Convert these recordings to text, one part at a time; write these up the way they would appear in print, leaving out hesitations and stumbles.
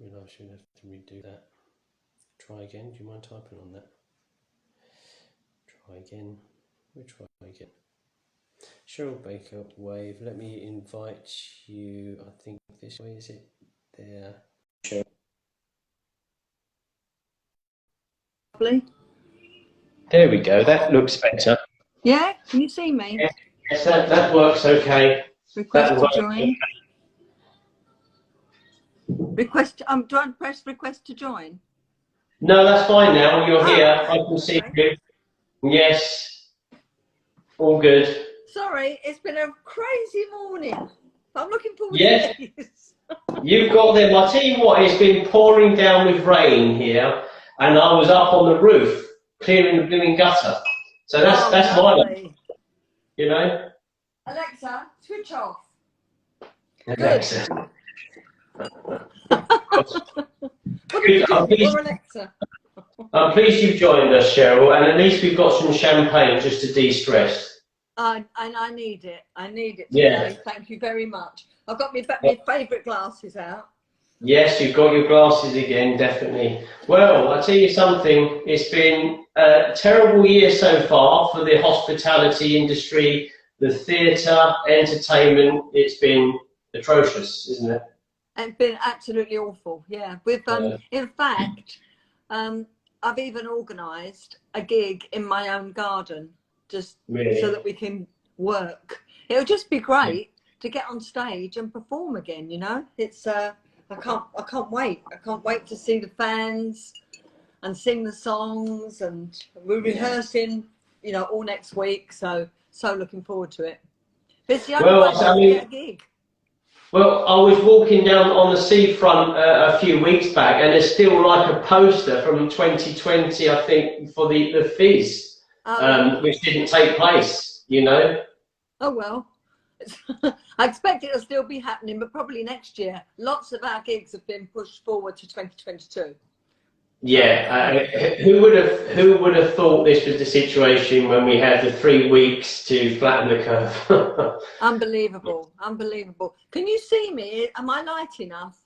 Realise you'll have to redo that. Try again. Do you mind typing on that? Try again. We'll try again. Cheryl Baker, wave. Let me invite you. I think this way, is it? There. Cheryl. Bubbly. There we go. That looks better. Yeah, can you see me? Yes, that works okay. Request to join. Okay. Request. Do I press request to join? No, that's fine now. You're here. Okay. I can see you. Yes. All good. Sorry, it's been a crazy morning. I'm looking forward to this. You've got them. I tell you what, it's been pouring down with rain here, and I was up on the roof clearing the blooming gutter. So that's my life, you know. Alexa, switch off. Alexa. I'm pleased you've joined us, Cheryl, and at least we've got some champagne just to de-stress. And I need it. I need it today. Yeah. Thank you very much. I've got my favourite glasses out. Yes, you've got your glasses again, definitely. Well, I'll tell you something. It's been a terrible year so far for the hospitality industry, the theatre, entertainment. It's been atrocious, isn't it? It's been absolutely awful, yeah. In fact, I've even organised a gig in my own garden, just so that we can work. It would just be great to get on stage and perform again, you know. It's I can't wait. I can't wait to see the fans and sing the songs, and we're rehearsing, you know, all next week. So looking forward to it. But it's the only way to get a gig. Well, I was walking down on the seafront a few weeks back, and there's still like a poster from 2020, I think, for the Fizz, which didn't take place, you know. Oh, well. I expect it'll still be happening, but probably next year. Lots of our gigs have been pushed forward to 2022. Yeah, who would have thought this was the situation when we had the 3 weeks to flatten the curve? Unbelievable, unbelievable. Can you see me? Am I light enough?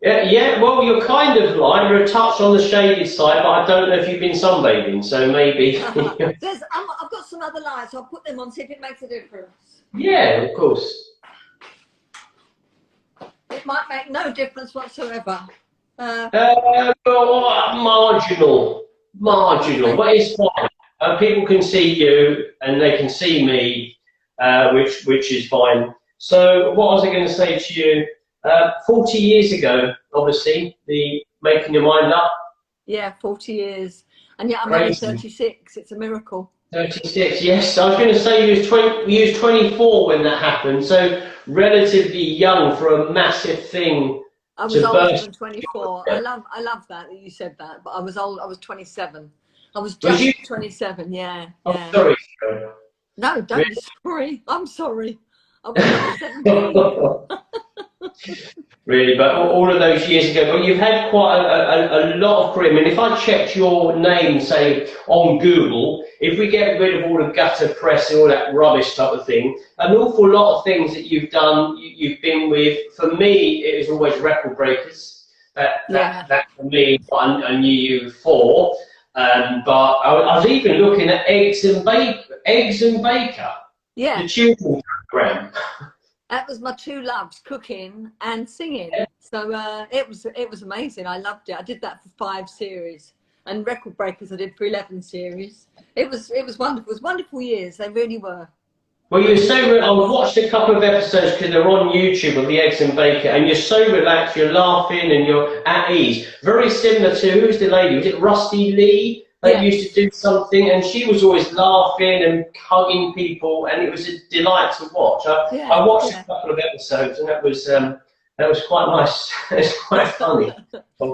Yeah. Well, you're kind of light. You're a touch on the shaded side, but I don't know if you've been sunbathing, so maybe. I've got some other lights. I'll put them on, see if it makes a difference. Yeah, of course. It might make no difference whatsoever. Marginal, but it's fine. People can see you and they can see me, which is fine. So what was I going to say to you? 40 years ago, obviously, the Making Your Mind Up. Yeah, 40 years. And yet I'm only 36. It's a miracle. 36, yes. I was going to say you was 24 when that happened, so relatively young for a massive thing. I was older than 24. I love that you said that, but I was old. I was 27. I was just 27. Yeah. I'm sorry. No, don't be sorry. I'm sorry. I was 17. Really, but all of those years ago. But you've had quite a lot of career. I mean, if I checked your name, say on Google, if we get rid of all the gutter press and all that rubbish type of thing, an awful lot of things that you've done, you've been with. For me, it was always Record Breakers. That for me, I knew you for. But I was even looking at Eggs and Baker. Yeah. The children's program. That was my two loves, cooking and singing. Yeah. So it was amazing. I loved it. I did that for 5 series, and Record Breakers I did for 11 series. It was wonderful. It was wonderful years. They really were. Well, you're so. I watched a couple of episodes because they're on YouTube of the Eggs and Bacon, and you're so relaxed. You're laughing and you're at ease. Very similar to who's the lady? Was it Rusty Lee? They used to do something, and she was always laughing and hugging people, and it was a delight to watch. I watched a couple of episodes, and that was quite nice. It's quite funny.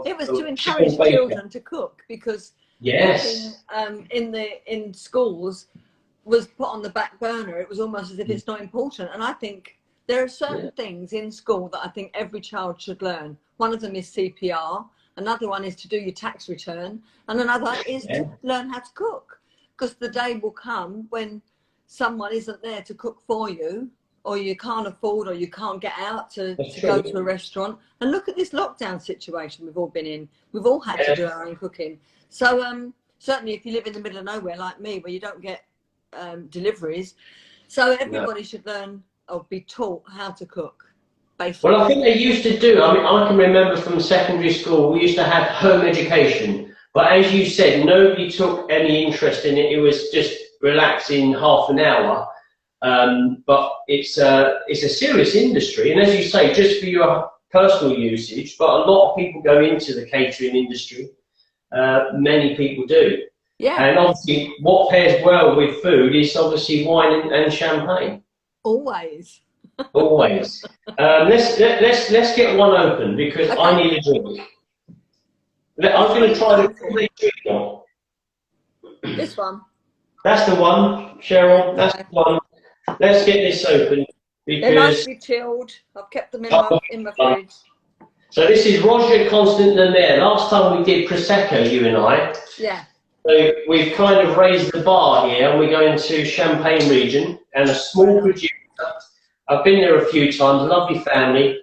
It was to encourage children to cook, because cooking in schools was put on the back burner. It was almost as if it's not important. And I think there are certain things in school that I think every child should learn. One of them is CPR. Another one is to do your tax return, and another is to learn how to cook, because the day will come when someone isn't there to cook for you, or you can't afford, or you can't get out to go to a restaurant. And look at this lockdown situation we've all been in. We've all had to do our own cooking. So certainly if you live in the middle of nowhere like me, where you don't get deliveries, so everybody should learn or be taught how to cook, basically. Well, I think they used to do, I mean, I can remember from secondary school, we used to have home education. But as you said, nobody took any interest in it. It was just relaxing half an hour. But it's a serious industry. And as you say, just for your personal usage, but a lot of people go into the catering industry. Many people do. Yeah. And obviously, what pairs well with food is obviously wine and champagne. Always. Always. Let's get one open, because I need a drink. I'm going to try the Trianon. This one. That's the one, Cheryl. That's the one. Let's get this open, because they're nicely chilled. I've kept them in my fridge. So this is Roger-Constant Lemaire. Last time we did Prosecco, you and I. Yeah. So we've kind of raised the bar here, and we're going to Champagne region, and a small producer. I've been there a few times. Lovely family.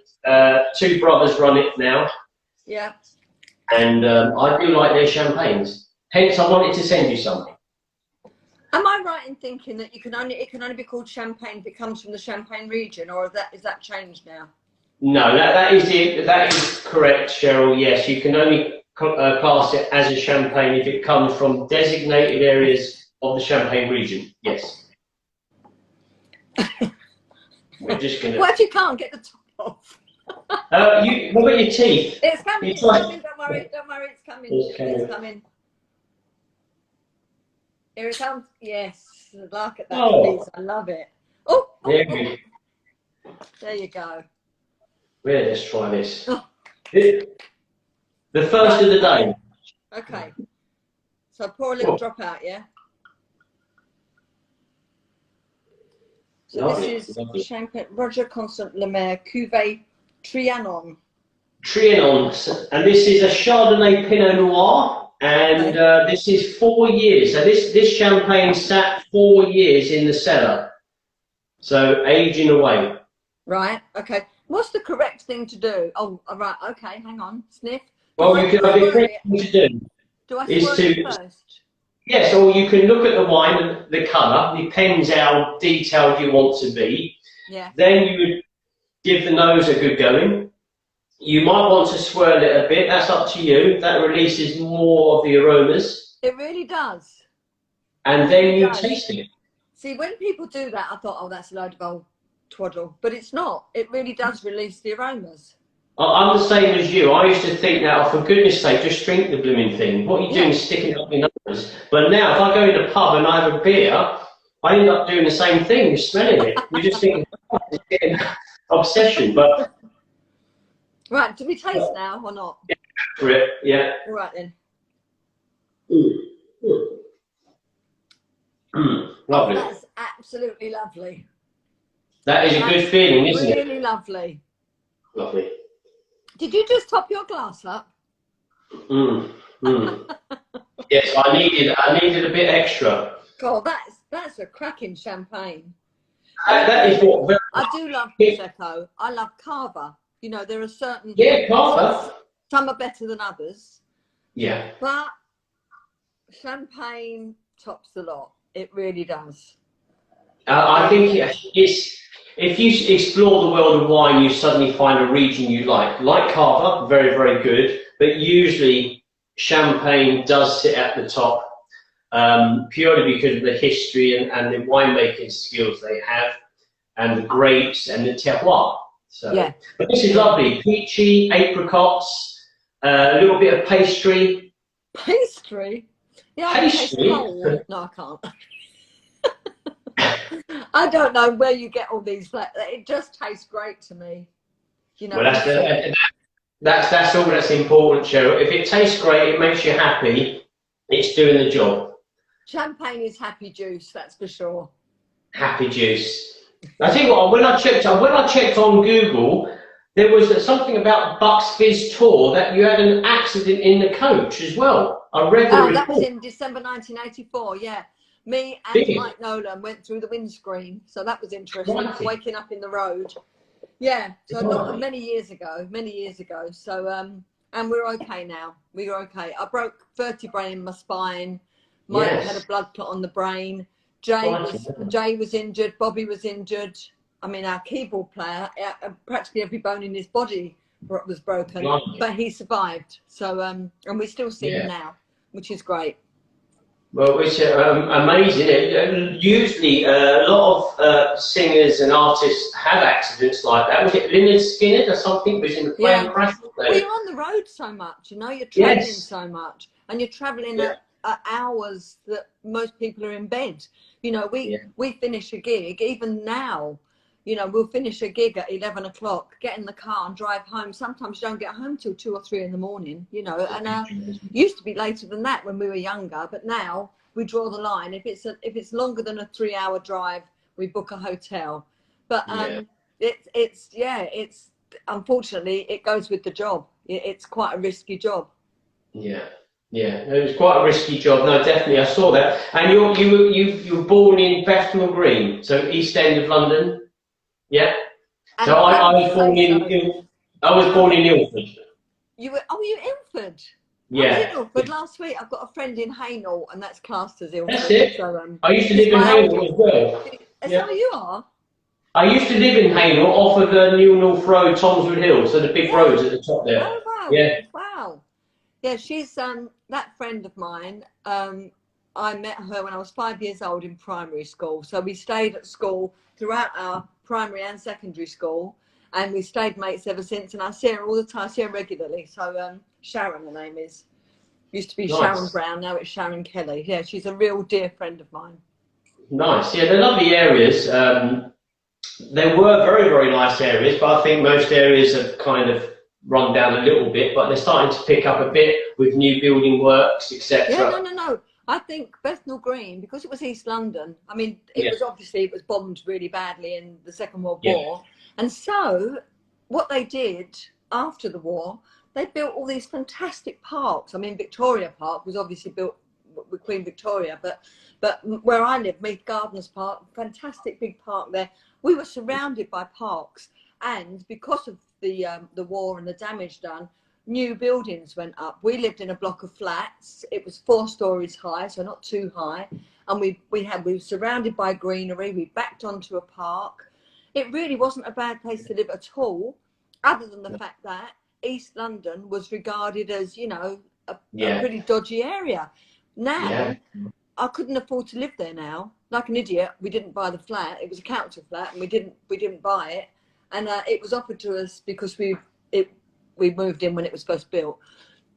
2 brothers run it now. Yeah. And I do like their champagnes. Hence, I wanted to send you some. Am I right in thinking that it can only be called champagne if it comes from the Champagne region, or is that changed now? No, that is it. That is correct, Cheryl. Yes, you can only class it as a champagne if it comes from designated areas of the Champagne region. Yes. We're just gonna. What if you can't get the top off? What about your teeth? It's coming. It's coming. Don't worry. Don't worry. It's coming. It's coming. Here it comes. Yes. Look at that piece. I love it. Oh. There you go. Well, let's try this. The first of the day. Okay. So pour a little drop out, yeah? So this is Champagne Roger-Constant Lemaire Cuvée Trianon. Trianon. And this is a Chardonnay Pinot Noir. And this is 4 years. So this champagne sat 4 years in the cellar. So aging away. Right. Okay. What's the correct thing to do? Oh, right. Okay. Hang on. Sniff. Well, the correct thing to do is to first. Yes, or you can look at the wine and the colour. Depends how detailed you want to be. Yeah. Then you would give the nose a good going. You might want to swirl it a bit. That's up to you. That releases more of the aromas. It really does. And then you taste it. See, when people do that, I thought, oh, that's a load of old twaddle. But it's not. It really does release the aromas. I'm the same as you. I used to think that, oh, for goodness sake, just drink the blooming thing. What are you doing sticking it up your nose? But now, if I go in the pub and I have a beer, I end up doing the same thing. You're smelling it. You're just thinking, oh, it's getting obsession. But right, do we taste now or not? Yeah. All right then. Lovely. Oh, that's absolutely lovely. That is a good feeling, isn't it? Really lovely. Lovely. Did you just top your glass up? Yes, I needed a bit extra. God, that's a cracking champagne. That is what. I do love Prosecco. I love Cava. You know, there are certain. Yeah, Cava. Some are better than others. Yeah. But champagne tops the lot. It really does. I think it's. If you explore the world of wine, you suddenly find a region you like. Like Cava, very, very good. But usually, champagne does sit at the top, purely because of the history and the winemaking skills they have, and the grapes and the terroir. So, yeah. But this is lovely. Peachy, apricots, a little bit of pastry. Pastry? Yeah, pastry? No, I can't. I don't know where you get all these. It just tastes great to me. You know. Well, that's all that's important, Cheryl. If it tastes great, it makes you happy. It's doing the job. Champagne is happy juice, that's for sure. Happy juice. I tell you what. When I checked on Google, there was something about Bucks Fizz Tour that you had an accident in the coach as well. I read the report. That was in December 1984. Yeah. Me and Mike Nolan went through the windscreen, so that was interesting. Waking up in the road. Yeah, so many years ago. So, and we're okay now. We're okay. I broke vertebrae in my spine. Mike had a blood clot on the brain. Jay was injured. Bobby was injured. I mean, our keyboard player, practically every bone in his body was broken, but he survived. So, and we still see him now, which is great. Well, it's amazing. Usually, a lot of singers and artists have accidents like that. Was it Lynyrd Skynyrd or something? Was in a plane crash? Well, you're on the road so much, you know. You're traveling so much, and you're traveling at hours that most people are in bed. You know, we finish a gig even now. You know, we'll finish a gig at 11 o'clock, get in the car and drive home. Sometimes you don't get home till 2 or 3 in the morning, you know, and used to be later than that when we were younger, but now we draw the line. If it's longer than a 3-hour drive, we book a hotel. But it's unfortunately, it goes with the job. It's quite a risky job. Yeah, it was quite a risky job. No, definitely, I saw that. And you were born in Bethnal Green, so East End of London. Yeah. And so I was born in Ilford. You Ilford? Yeah. I was in Ilford last week. I've got a friend in Hainault, and that's classed as Ilford. That's it. So, I used to live in Hainault as well. Is that where you are? I used to live in Hainault off of the New North Road, Tomswood Hill, so the big roads at the top there. Oh wow! Yeah. Wow. Yeah, she's that friend of mine. I met her when I was 5 years old in primary school. So we stayed at school throughout our primary and secondary school, and we stayed mates ever since. And I see her all the time, I see her regularly. So Sharon, her name is. Used to be Sharon Brown, now it's Sharon Kelly. Yeah, she's a real dear friend of mine. Nice. Yeah, they're lovely areas. They were very, very nice areas, but I think most areas have kind of run down a little bit, but they're starting to pick up a bit with new building works, etc. Yeah, no. I think Bethnal Green, because it was East London, I mean, it was bombed really badly in the Second World War. And so what they did after the war, they built all these fantastic parks. I mean, Victoria Park was obviously built with Queen Victoria, but where I live, Meath Gardens Park, fantastic big park there. We were surrounded by parks, and because of the war and the damage done, new buildings went up. We lived in a block of flats. It was 4 stories high, so not too high. And we were surrounded by greenery. We backed onto a park. It really wasn't a bad place to live at all, other than the fact that East London was regarded as, you know, a pretty dodgy area. Now, I couldn't afford to live there now. Like an idiot, we didn't buy the flat. It was a council flat, and we didn't buy it. And it was offered to us because we moved in when it was first built.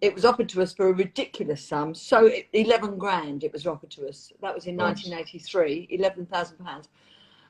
It was offered to us for a ridiculous sum. So 11 grand it was offered to us. That was in 1983, £11,000.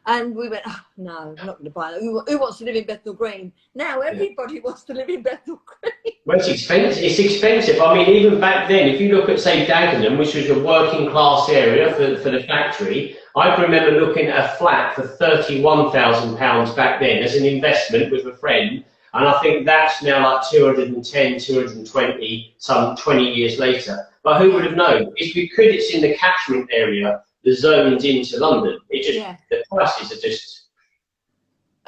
And we went, oh, no, I'm not going to buy that. Who wants to live in Bethnal Green? Now everybody wants to live in Bethnal Green. Well, it's expensive. It's expensive. I mean, even back then, if you look at, say, Dagenham, which was a working class area for the factory, I can remember looking at a flat for £31,000 back then as an investment with a friend. And I think that's now like 210, 220, some 20 years later. But who would have known? It's because it's in the catchment area, the zones into London. The prices are just...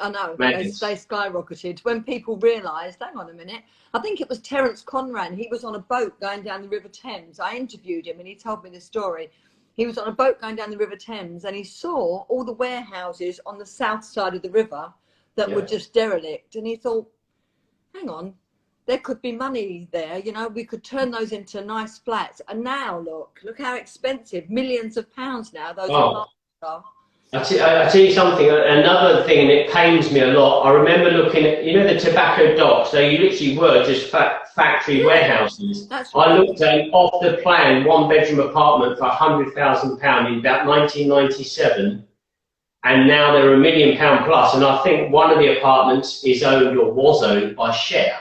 I know, they skyrocketed. When people realised, hang on a minute, I think it was Terence Conran. He was on a boat going down the River Thames. I interviewed him and he told me the story. He was on a boat going down the River Thames and he saw all the warehouses on the south side of the river that were just derelict. And he thought, hang on, there could be money there, you know, we could turn those into nice flats. And now look how expensive, millions of pounds now those apartments are. I tell you something, another thing, and it pains me a lot. I remember looking at, you know, the tobacco docks. They literally were just factory warehouses. That's right. I looked at an off the plan 1-bedroom apartment for £100,000 in about 1997, and now they're £1 million plus. And I think one of the apartments is owned or was owned by Cheryl,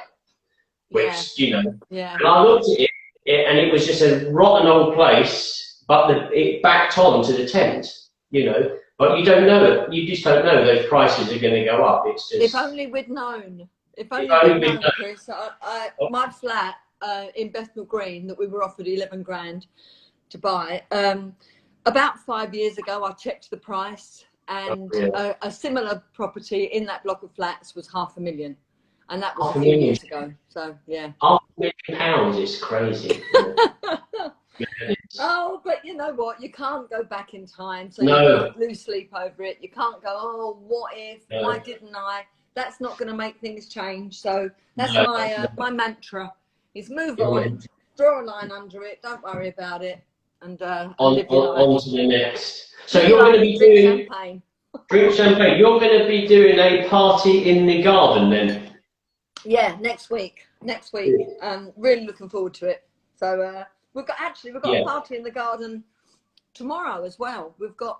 which you know. Yeah. And I looked at it, and it was just a rotten old place, but it backed on to the Thames, you know. But you don't know it. You just don't know those prices are going to go up. It's just. If only we'd known. If only we'd known, Chris. My flat in Bethnal Green that we were offered 11 grand to buy. About 5 years ago, I checked the price, and a similar property in that block of flats was £500,000, and that was a few years ago. So yeah, £500,000 is crazy. Oh, but you know what? You can't go back in time, so you can't lose sleep over it. You can't go, oh, what if? Why didn't I? That's not going to make things change. So that's my mantra: is move on, draw a line under it, don't worry about it, and on to the next. So you're going to be doing champagne. Drink champagne. You're going to be doing a party in the garden then? Yeah, next week. Really looking forward to it. So we've got a party in the garden tomorrow as well. We've got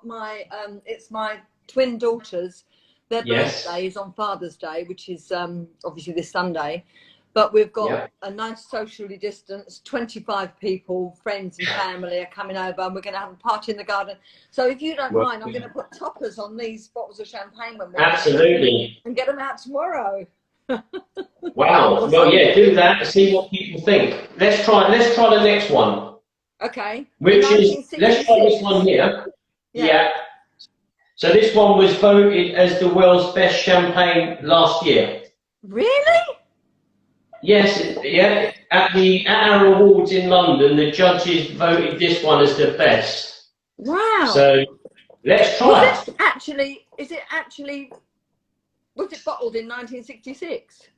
it's my twin daughters. Their birthday is on Father's Day, which is obviously this Sunday. But we've got a nice socially distanced 25 people, friends and family are coming over, and we're going to have a party in the garden. So if you don't mind, I'm going to put toppers on these bottles of champagne when we're absolutely and get them out tomorrow. Wow. Well, yeah, do that and see what people think. Let's try the next one. Okay. Which is, let's try this one here. Yeah. So this one was voted as the world's best champagne last year. Really? Yes, yeah. At our awards in London, the judges voted this one as the best. Wow. So let's try it. Was it bottled in 1966?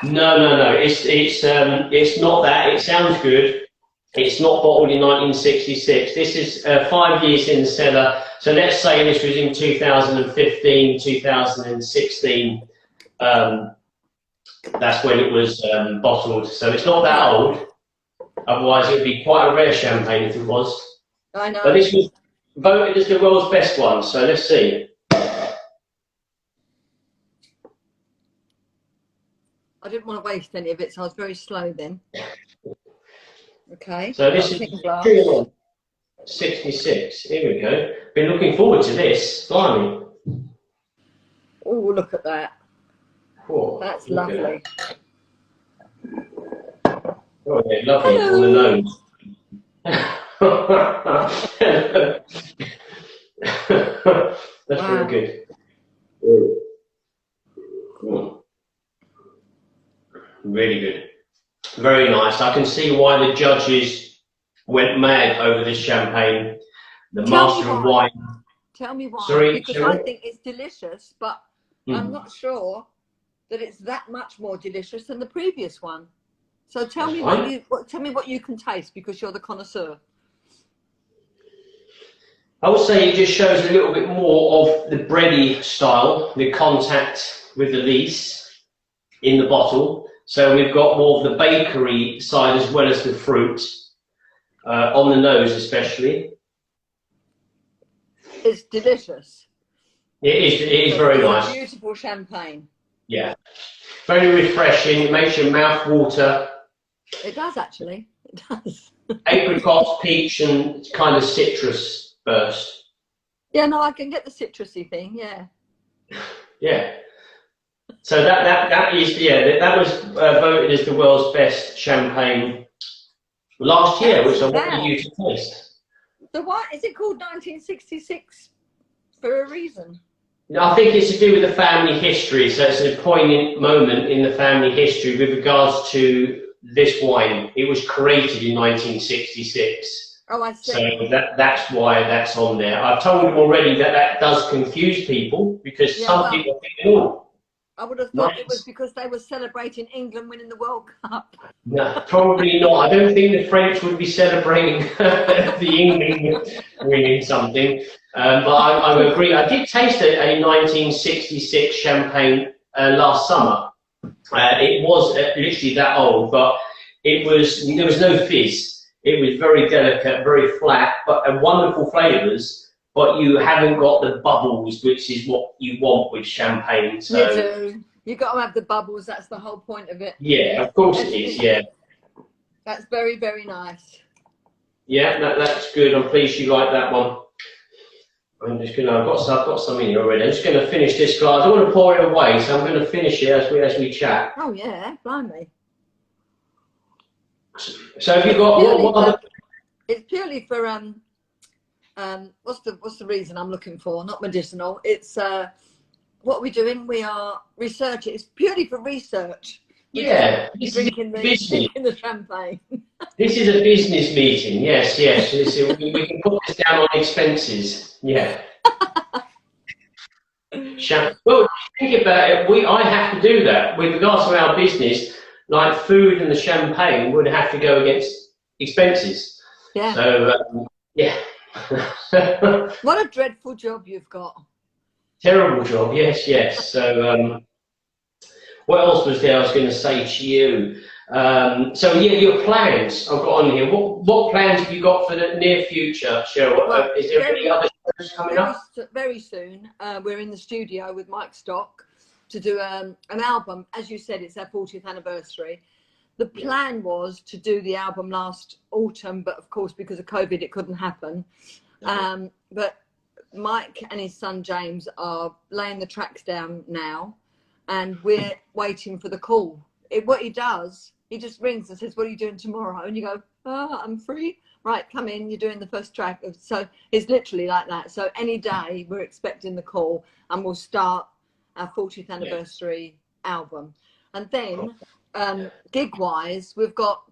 No. It's not that. It sounds good. It's not bottled in 1966. This is 5 years in the cellar. So let's say this was in 2015, 2016. That's when it was bottled. So it's not that old. Otherwise, it would be quite a rare champagne if it was. I know. But this was voted as the world's best one. So let's see. I didn't want to waste any of it, so I was very slow then. Okay. So this is Trianon 66. Here we go. Been looking forward to this. Blimey. Oh, look at that. Oh, that's lovely. Oh, yeah, lovely. Hello. On the nose. That's really good. Cool. Really good. Very nice. I can see why the judges went mad over this champagne. The master of wine. Tell me why. Sorry, because Cheryl? I think it's delicious, but I'm not sure that it's that much more delicious than the previous one. So tell me what you can taste, because you're the connoisseur. I would say it just shows a little bit more of the bready style, the contact with the lees in the bottle. So we've got more of the bakery side as well as the fruit, on the nose especially. It's delicious. It is very nice. Beautiful champagne. Yeah. Very refreshing. It makes your mouth water. It does, actually. It does. Apricots, peach, and kind of citrus burst. Yeah, no, I can get the citrusy thing, yeah. Yeah. So that was voted as the world's best champagne last year, which I wanted you to taste. So why is it called 1966 for a reason? I think it's to do with the family history. So it's a poignant moment in the family history with regards to this wine. It was created in 1966. Oh, I see. So that's why that's on there. I've told them already that does confuse people, because some people think, oh, I would have thought it was because they were celebrating England winning the World Cup. No, probably not. I don't think the French would be celebrating the England winning something. But I agree. I did taste a 1966 champagne last summer. It was literally that old, but there was no fizz. It was very delicate, very flat, but wonderful flavours. But you haven't got the bubbles, which is what you want with champagne. So you do. You got to have the bubbles. That's the whole point of it. Yeah, of course it is. Yeah. That's very, very nice. Yeah, that's good. I'm pleased you like that one. I'm just gonna. I've got some in here already. I'm just gonna finish this glass. I don't want to pour it away, so I'm gonna finish it as we chat. Oh yeah, blimey. So have you got what other? It's purely for what's the reason I'm looking for? Not medicinal. It's what we're doing. We are researching. It's purely for research. Yeah, Drinking the champagne. This is a business meeting. Yes, yes. We can put this down on expenses. Yeah. Well, think about it. I have to do that with regards to our business. Like food and the champagne would have to go against expenses. Yeah. So yeah. What a dreadful job you've got. Terrible job. Yes, yes. So what else was there I was going to say to you? So yeah, your plans I've got on here. What plans have you got for the near future, Cheryl? Well, is there any other shows coming up? Very soon. We're in the studio with Mike Stock to do an album. As you said, it's our 40th anniversary. The plan was to do the album last autumn, but of course, because of COVID, it couldn't happen. But Mike and his son James are laying the tracks down now, and we're waiting for the call. What he does, he just rings and says, "What are you doing tomorrow?" And you go, "Oh, I'm free. Right, come in. You're doing the first track." So it's literally like that. So any day we're expecting the call, and we'll start our 40th anniversary album. And then gig-wise, we've got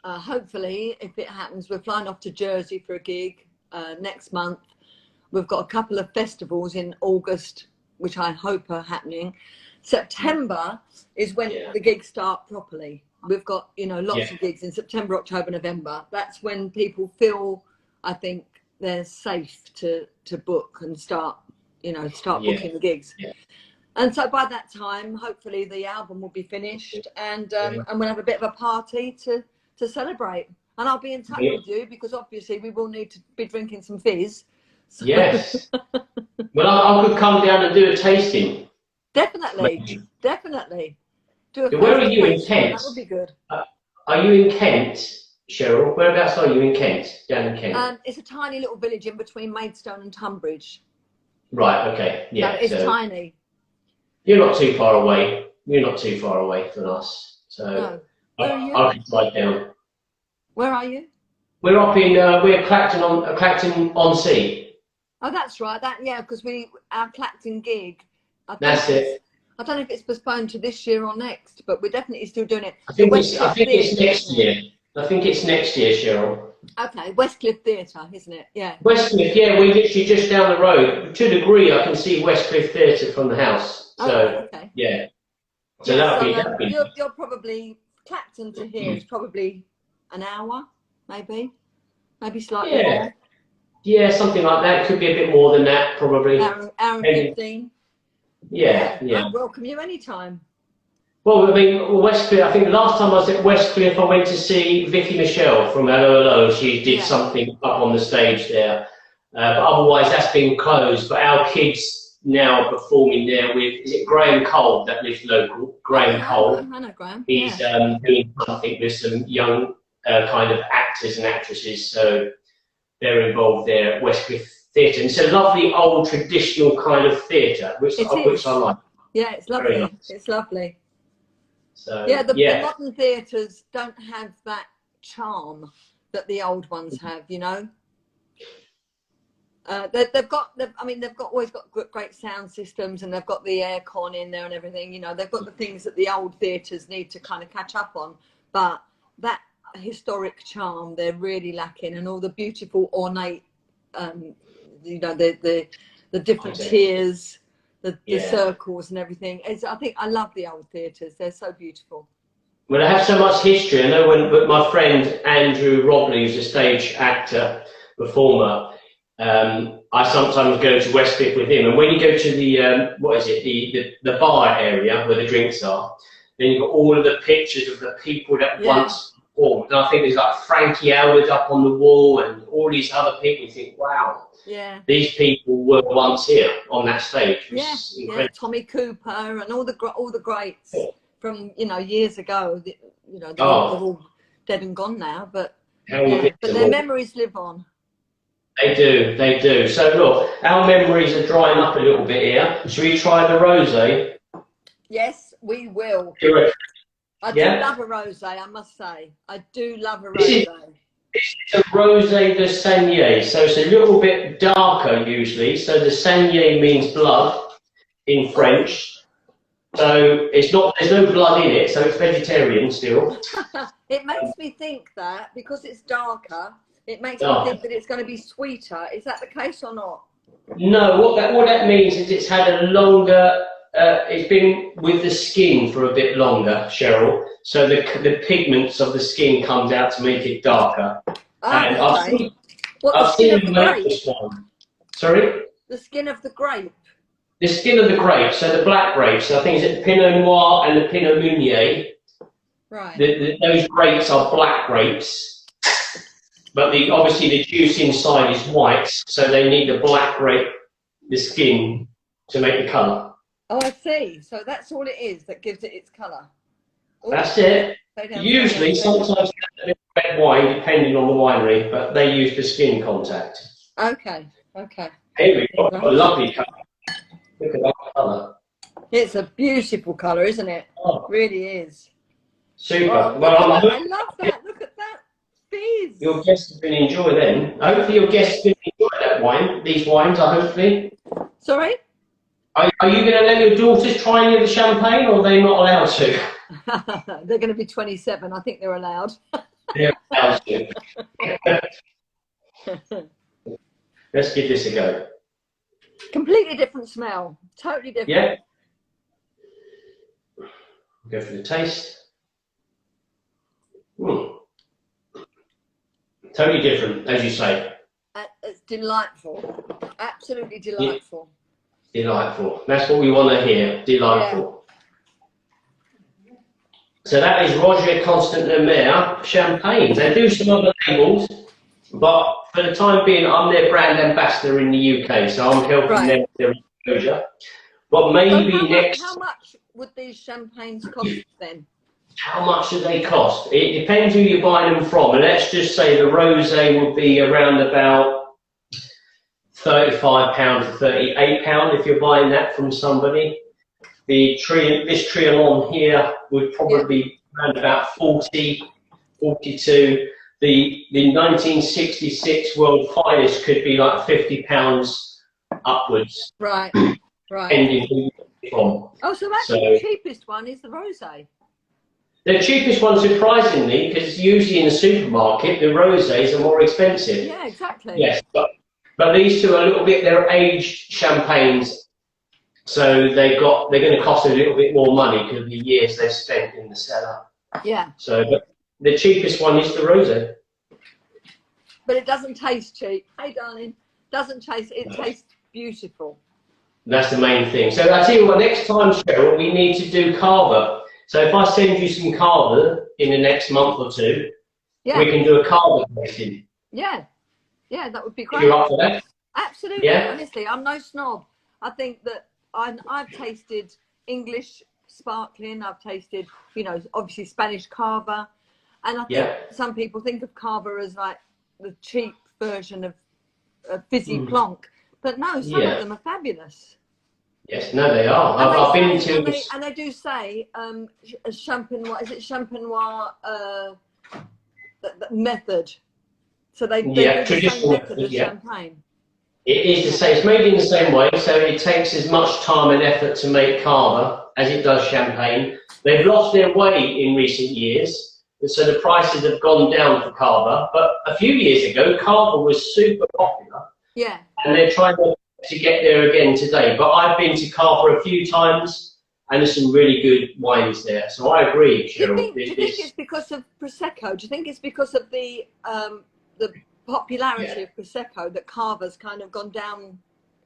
hopefully, if it happens, we're flying off to Jersey for a gig next month. We've got a couple of festivals in August, which I hope are happening. September is when the gigs start properly. We've got, lots of gigs in September, October, November. That's when people feel, I think, they're safe to book and start booking the gigs. Yeah. And so by that time, hopefully the album will be finished, and we'll have a bit of a party to celebrate. And I'll be in touch with you, because obviously we will need to be drinking some fizz. So. Yes. Well, I could come down and do a tasting. Definitely. Where are you in Kent? That would be good. Are you in Kent, Cheryl? Whereabouts are you in Kent? Down in Kent? It's a tiny little village in between Maidstone and Tunbridge. Right, okay. Yeah. So it's tiny. You're not too far away. You're not too far away from us. So no. Where are you? I can slide down. Where are you? We're up in we're Clacton on Sea. Oh, that's right. Because our Clacton gig. That's it. I don't know if it's postponed to this year or next, but we're definitely still doing it. I think it's next year. I think it's next year, Cheryl. Okay, Westcliff Theatre, isn't it? Yeah. Westcliff, yeah, we're literally just down the road. To a degree, I can see Westcliff Theatre from the house. So, okay. Yeah. So that'll be. You're probably, Clacton to here is probably an hour, maybe slightly more. Yeah, something like that. Could be a bit more than that, probably. Hour and 15. Yeah. I'd welcome you anytime. Well, I mean, Westcliff, I think the last time I was at Westcliff, I went to see Vicky Michelle from Hello Hello. She did something up on the stage there. But otherwise, that's been closed. But our kids now are performing there with, is it Graham Cole that lives local? Graham Cole. I know Graham. He's doing something with some young kind of actors and actresses. So they're involved there at Westcliff Theatre. It's a lovely old traditional kind of theatre, which I like. Yeah, it's lovely. Nice. It's lovely. So, the modern theatres don't have that charm that the old ones have, They've always got great sound systems, and they've got the aircon in there and everything, They've got the things that the old theatres need to kind of catch up on, but that historic charm they're really lacking, and all the beautiful ornate, the different tiers. The circles and everything. I love the old theatres. They're so beautiful. Well, they have so much history. I know but my friend Andrew Robley, who's a stage actor, performer, I sometimes go to Westcliff with him. And when you go to the bar area where the drinks are, then you've got all of the pictures of the people that once performed. And I think there's like Frankie Howard up on the wall and all these other people. You think, wow. Yeah. These people were once here on that stage. Tommy Cooper and all the greats from years ago. They're all dead and gone now, but their memories live on. They do. So look, our memories are drying up a little bit here. Should we try the rosé? Yes, we will. I do love a rosé, I must say. I do love a rosé. It's a Rosé de Saignée, so it's a little bit darker usually. So the Saignée means blood in French. So it's not, there's no blood in it, so it's vegetarian still. It makes me think that because it's darker, it makes me think that it's going to be sweeter. Is that the case or not? No, what that means is it's had a longer, it's been with the skin for a bit longer, Cheryl. So the pigments of the skin comes out to make it darker. And okay. I've seen you make this one. Sorry? The skin of the grape. The skin of the grape, so the black grapes. I think it's the Pinot Noir and the Pinot Meunier. Right. Those grapes are black grapes, but obviously the juice inside is white, so they need the black grape, the skin, to make the colour. Oh, I see. So that's all it is that gives it its colour. That's it. Usually, sometimes a red wine, depending on the winery, but they use the skin contact. Okay, okay. Here we've got a lovely colour. Look at that colour. It's a beautiful colour, isn't it? Oh. It really is. Super. Oh, well, I love that. Look at that fizz. Your guests are going to enjoy them. Hopefully your guests are going to enjoy that wine, these wines, hopefully. Sorry? Are you going to let your daughters try any of the champagne, or are they not allowed to? They're going to be 27. I think they're allowed. They're allowed to. Let's give this a go. Completely different smell. Totally different. Yeah. Go for the taste. Totally different, as you say. It's delightful. Absolutely delightful. Yeah. Delightful. That's what we want to hear. Delightful. Yeah. So that is Roger-Constant Lemaire champagne. They do some other labels, but for the time being, I'm their brand ambassador in the UK, so I'm helping them with their exposure. But maybe how much would these champagnes cost then? How much do they cost? It depends who you're buying them from. And let's just say the rosé would be around about £35 to £38 if you're buying that from somebody. This Trianon here would probably be around about 40, 42. The 1966 World Finest could be like £50 upwards. Right, right. Depending who you're from. Oh, so actually the cheapest one is the rosé. The cheapest one, surprisingly, because usually in the supermarket, the rosés are more expensive. Yeah, exactly. Yes, but these two are a little bit, they're aged champagnes, so they're going to cost a little bit more money because of the years they've spent in the cellar. Yeah. So, but the cheapest one is the rosé. But it doesn't taste cheap. Hey, darling, doesn't taste. It tastes beautiful. That's the main thing. So I tell you what, next time, Cheryl, we need to do Carver. So if I send you some Carver in the next month or two, we can do a Carver tasting. Yeah, yeah, that would be great. You're up for that? Absolutely. Yeah. Honestly, I'm no snob. I think that I've tasted English sparkling. I've tasted, obviously Spanish Carver, and I think some people think of Carver as like the cheap version of fizzy plonk, but no, some of them are fabulous. Yes, no, they are. I've been into... And they do say champenois, is it champenois the method? So they do the same method as champagne. It is the same. It's made in the same way, so it takes as much time and effort to make Carver as it does champagne. They've lost their way in recent years, and so the prices have gone down for Carver. But a few years ago, Carver was super popular. Yeah. And they're trying to get there again today. But I've been to Carver a few times, and there's some really good wines there. So I agree, Cheryl. Do you think it's because of Prosecco? Do you think it's because of the popularity of Prosecco that Carver's kind of gone down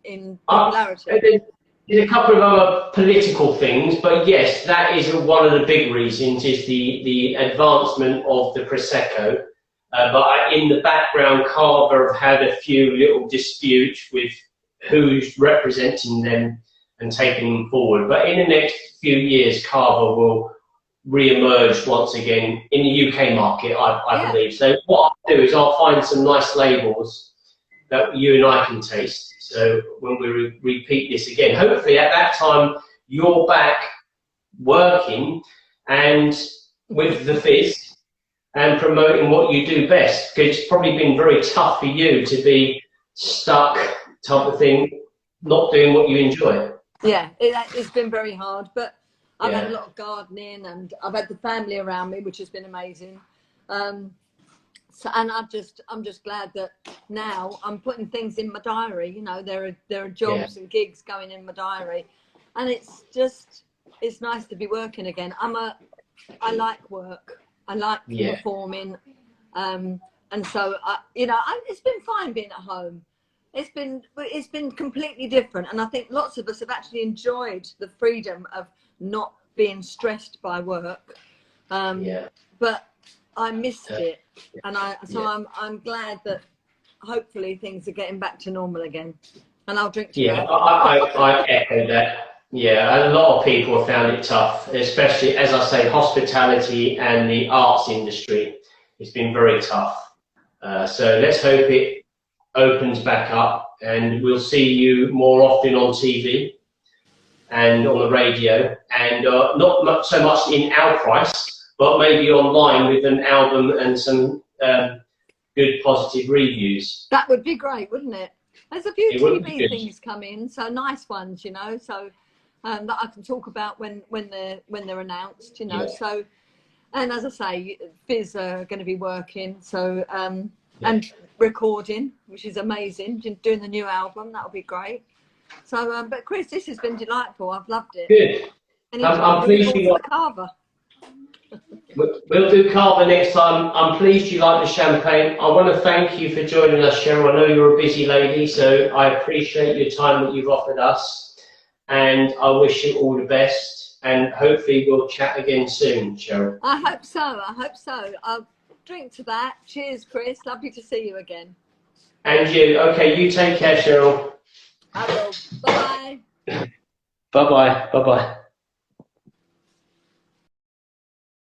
in popularity? There's a couple of other political things, but yes, that is one of the big reasons, is the advancement of the Prosecco. But in the background, Carver have had a few little disputes with who's representing them and taking them forward. But in the next few years, Carver will re-emerge once again in the UK market, I believe. So what I'll do is I'll find some nice labels that you and I can taste. So when we repeat this again, hopefully at that time you're back working and with the fizz, and promoting what you do best. Because it's probably been very tough for you to be stuck type of thing, not doing what you enjoy. Yeah, it's been very hard, but I've had a lot of gardening, and I've had the family around me, which has been amazing. So, and I'm just glad that now I'm putting things in my diary. You know, there are jobs and gigs going in my diary, and it's nice to be working again. I like work. I like performing, and so it's been fine being at home. It's been completely different, and I think lots of us have actually enjoyed the freedom of not being stressed by work. But I missed it, and I'm glad that hopefully things are getting back to normal again. And I'll drink to that. I echo that. Yeah, a lot of people have found it tough, especially, as I say, hospitality and the arts industry. It's been very tough. So let's hope it opens back up, and we'll see you more often on TV and on the radio, and not so much in our price, but maybe online with an album and some good positive reviews. That would be great, wouldn't it? There's a few TV things come in, so nice ones, you know, so that I can talk about when they're announced, you know. So, and as I say, Fizz are going to be working, so and recording, which is amazing. Doing the new album, that'll be great. So, but Chris, this has been delightful. I've loved it. Good. I'm pleased you like Carver. We'll do Carver next time. I'm pleased you like the champagne. I want to thank you for joining us, Cheryl. I know you're a busy lady, so I appreciate your time that you've offered us, and I wish you all the best. And hopefully we'll chat again soon, Cheryl. I hope so. I'll drink to that. Cheers, Chris. Lovely to see you again. And you. Okay, you take care, Cheryl. I will. Bye-bye. Bye-bye. Bye-bye.